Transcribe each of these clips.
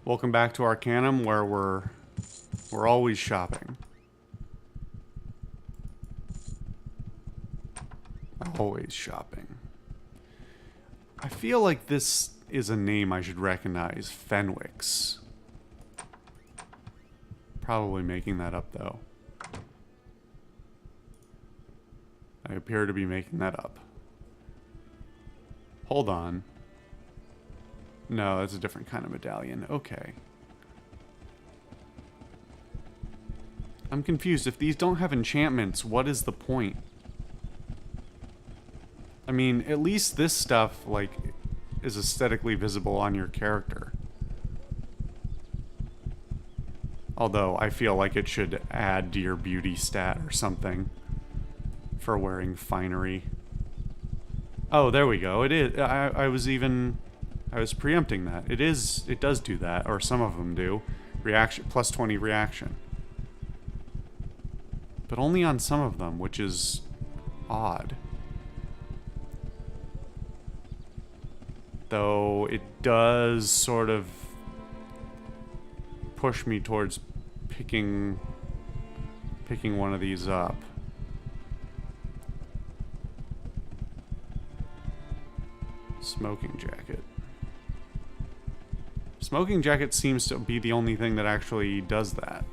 Welcome back to Arcanum, where we're always shopping. Always shopping. I feel like this is a name I should recognize. Fenwick's. Probably making that up, though. I appear to be making that up. Hold on. No, that's a different kind of medallion. Okay. I'm confused. If these don't have enchantments, what is the point? I mean, at least this stuff, like, is aesthetically visible on your character. Although, I feel like it should add to your beauty stat or something for wearing finery. Oh, there we go. It is. I was preempting that. It does do that, or some of them do. Reaction, plus 20 reaction. But only on some of them, which is odd. Though it does sort of push me towards picking one of these up. Smoking jacket. Smoking jacket seems to be the only thing that actually does that.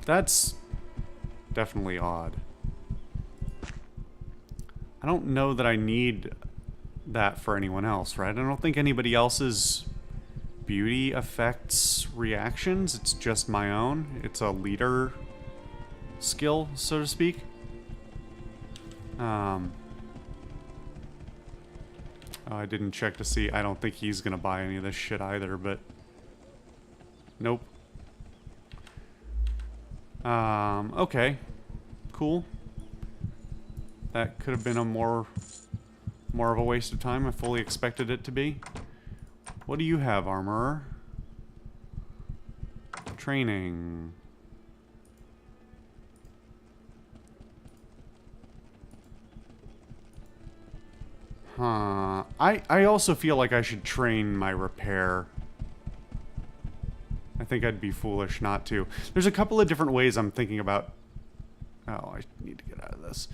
That's definitely odd. I don't know that I need that for anyone else, right? I don't think anybody else's beauty affects reactions. It's just my own. It's a leader skill, so to speak. Oh, I didn't check to see. I don't think he's gonna buy any of this shit either, but nope. Okay. Cool. That could have been a more of a waste of time. I fully expected it to be. What do you have, armorer? Training. Huh. I also feel like I should train my repair. I think I'd be foolish not to. There's a couple of different ways I'm thinking about... Oh, I need to get out of this.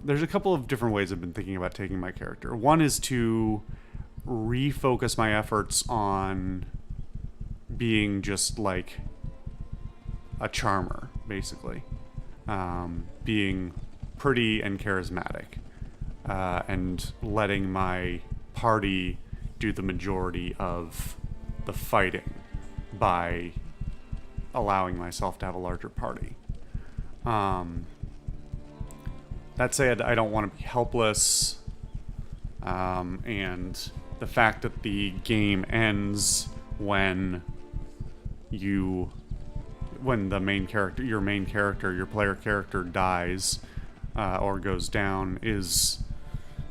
There's a couple of different ways I've been thinking about taking my character. One is to refocus my efforts on being just like a charmer, basically. Being pretty and charismatic. And letting my party do the majority of the fighting by allowing myself to have a larger party. That said, I don't want to be helpless, and the fact that the game ends when the main character, your player character dies, or goes down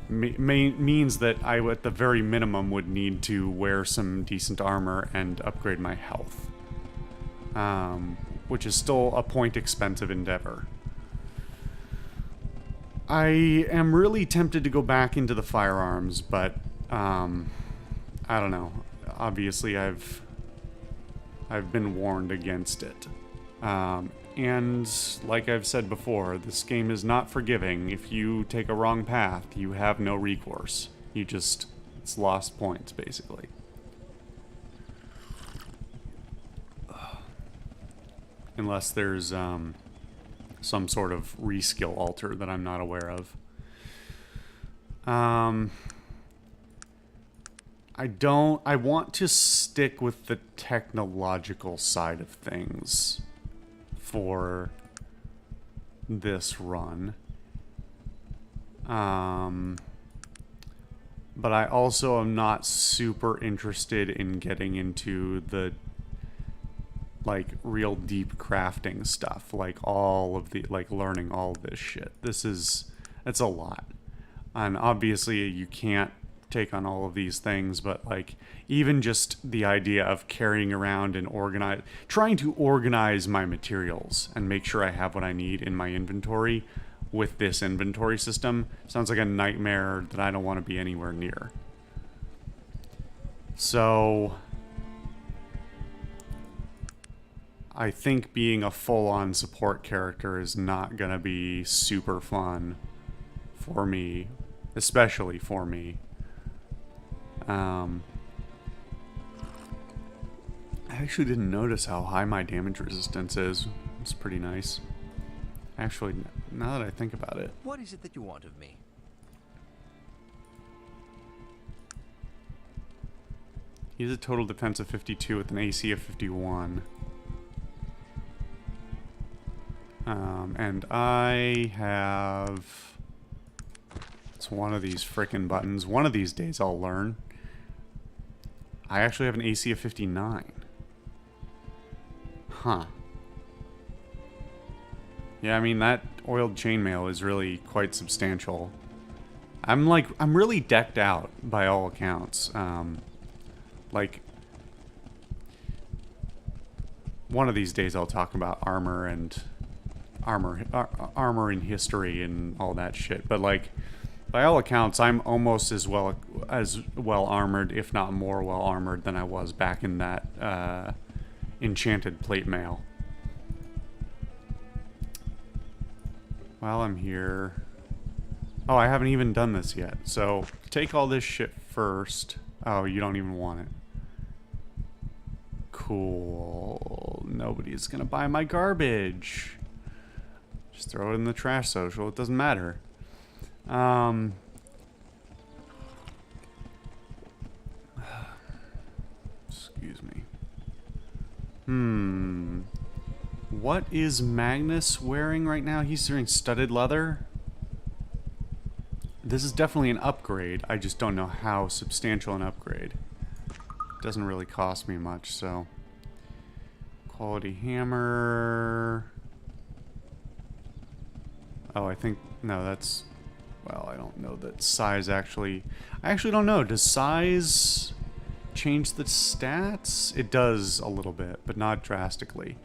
means that I, at the very minimum, would need to wear some decent armor and upgrade my health. Which is still a point-expensive endeavor. I am really tempted to go back into the firearms, but, I don't know. Obviously, I've been warned against it. And, like I've said before, this game is not forgiving. If you take a wrong path, you have no recourse. It's lost points, basically. Unless there's, some sort of reskill altar that I'm not aware of. I want to stick with the technological side of things for this run. But I also am not super interested in getting into the like real deep crafting stuff, like learning all this shit. It's a lot. And obviously you can't take on all of these things, but like even just the idea of carrying around and trying to organize my materials and make sure I have what I need in my inventory with this inventory system sounds like a nightmare that I don't want to be anywhere near. So I think being a full-on support character is not gonna be super fun for me, especially for me. I actually didn't notice how high my damage resistance is. It's pretty nice. Actually, now that I think about it. What is it that you want of me? He has a total defense of 52 with an AC of 51. And I have... It's one of these frickin' buttons. One of these days I'll learn. I actually have an AC of 59. Huh. Yeah, I mean, that oiled chainmail is really quite substantial. I'm really decked out by all accounts. Like, one of these days I'll talk about armor and armor in history and all that shit. But like, by all accounts, I'm almost as well armored, if not more well armored, than I was back in that enchanted plate mail. While I'm here... Oh, I haven't even done this yet. So, take all this shit first. Oh, you don't even want it. Cool. Nobody's gonna buy my garbage. Just throw it in the trash social. It doesn't matter. Excuse me. What is Magnus wearing right now? He's wearing studded leather. This is definitely an upgrade. I just don't know how substantial an upgrade. Doesn't really cost me much, so... Quality hammer... Oh, I think... No, that's... Well, I don't know that size actually... I actually don't know. Does size change the stats? It does a little bit, but not drastically.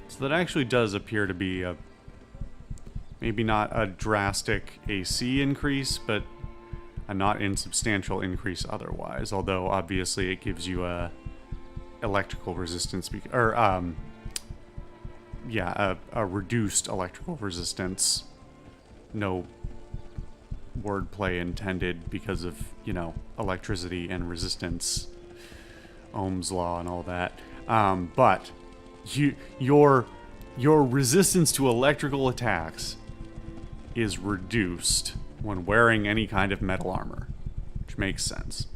So that actually does appear to be a... Maybe not a drastic AC increase, but a not insubstantial increase otherwise. Although, obviously, it gives you a electrical resistance... Yeah, a reduced electrical resistance. No wordplay intended because of, you know, electricity and resistance, Ohm's law and all that. But your resistance to electrical attacks is reduced when wearing any kind of metal armor, which makes sense.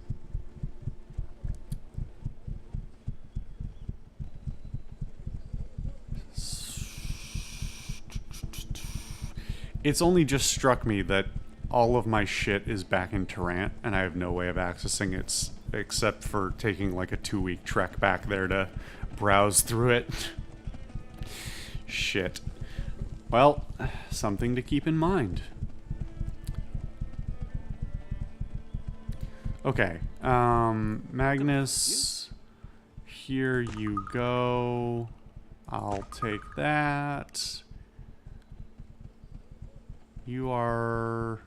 It's only just struck me that all of my shit is back in Tarrant, and I have no way of accessing it except for taking like a 2-week trek back there to browse through it. Shit. Well, something to keep in mind. Okay, Magnus, here you go. I'll take that. You are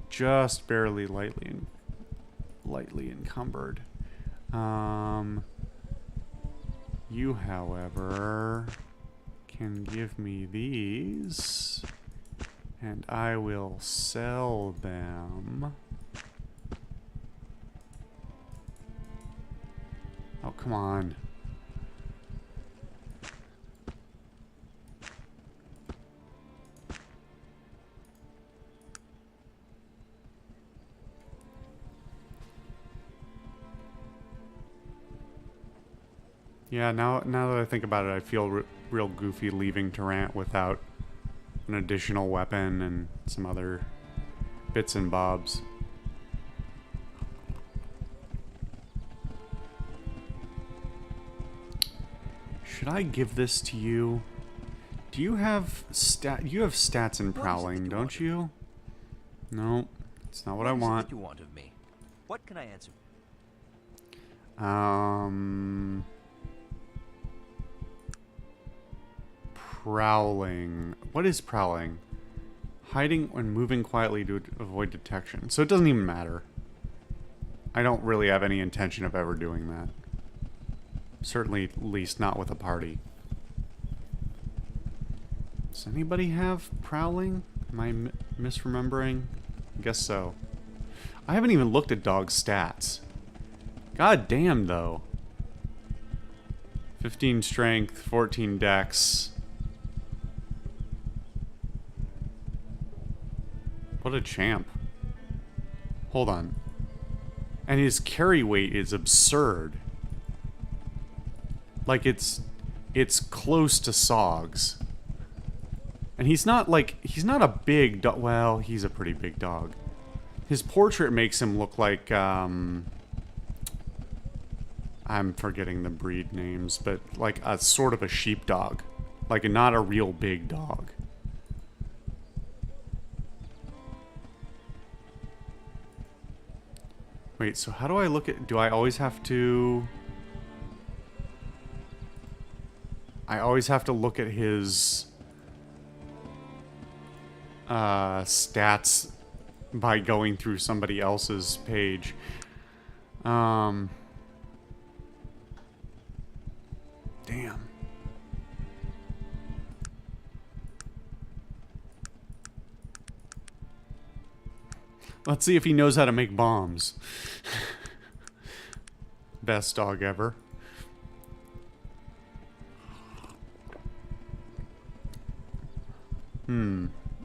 just barely lightly encumbered. You, however, can give me these, and I will sell them. Oh, come on. Yeah, now that I think about it, I feel real goofy leaving Tarrant without an additional weapon and some other bits and bobs. Should I give this to you? Do you have you have stats in prowling, don't you? No, it's not what I want. What is it that you want of me? What can I answer? Prowling. What is prowling? Hiding and moving quietly to avoid detection. So it doesn't even matter. I don't really have any intention of ever doing that. Certainly, at least not with a party. Does anybody have prowling? Am I misremembering? I guess so. I haven't even looked at dog stats. God damn, though. 15 strength, 14 dex. What a champ. Hold on. And his carry weight is absurd. Like, it's close to Sog's. And he's not a big dog. Well, he's a pretty big dog. His portrait makes him look like, I'm forgetting the breed names, but like a sort of a sheepdog. Like, not a real big dog. Wait, so how do I look at... Do I always have to... I always have to look at his... stats by going through somebody else's page. Damn. Let's see if he knows how to make bombs. Best dog ever.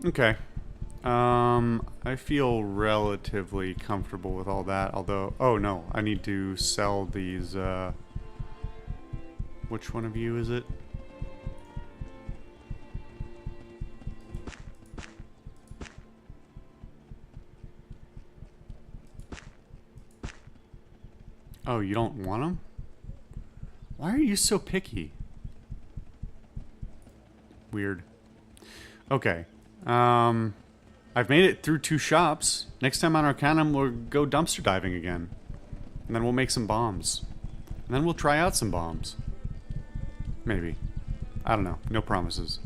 Okay. I feel relatively comfortable with all that, although... Oh, no. I need to sell these, Which one of you is it? Oh, you don't want them? Why are you so picky? Weird. Okay. I've made it through 2 shops. Next time on Arcanum, we'll go dumpster diving again. And then we'll make some bombs. And then we'll try out some bombs. Maybe. I don't know. No promises.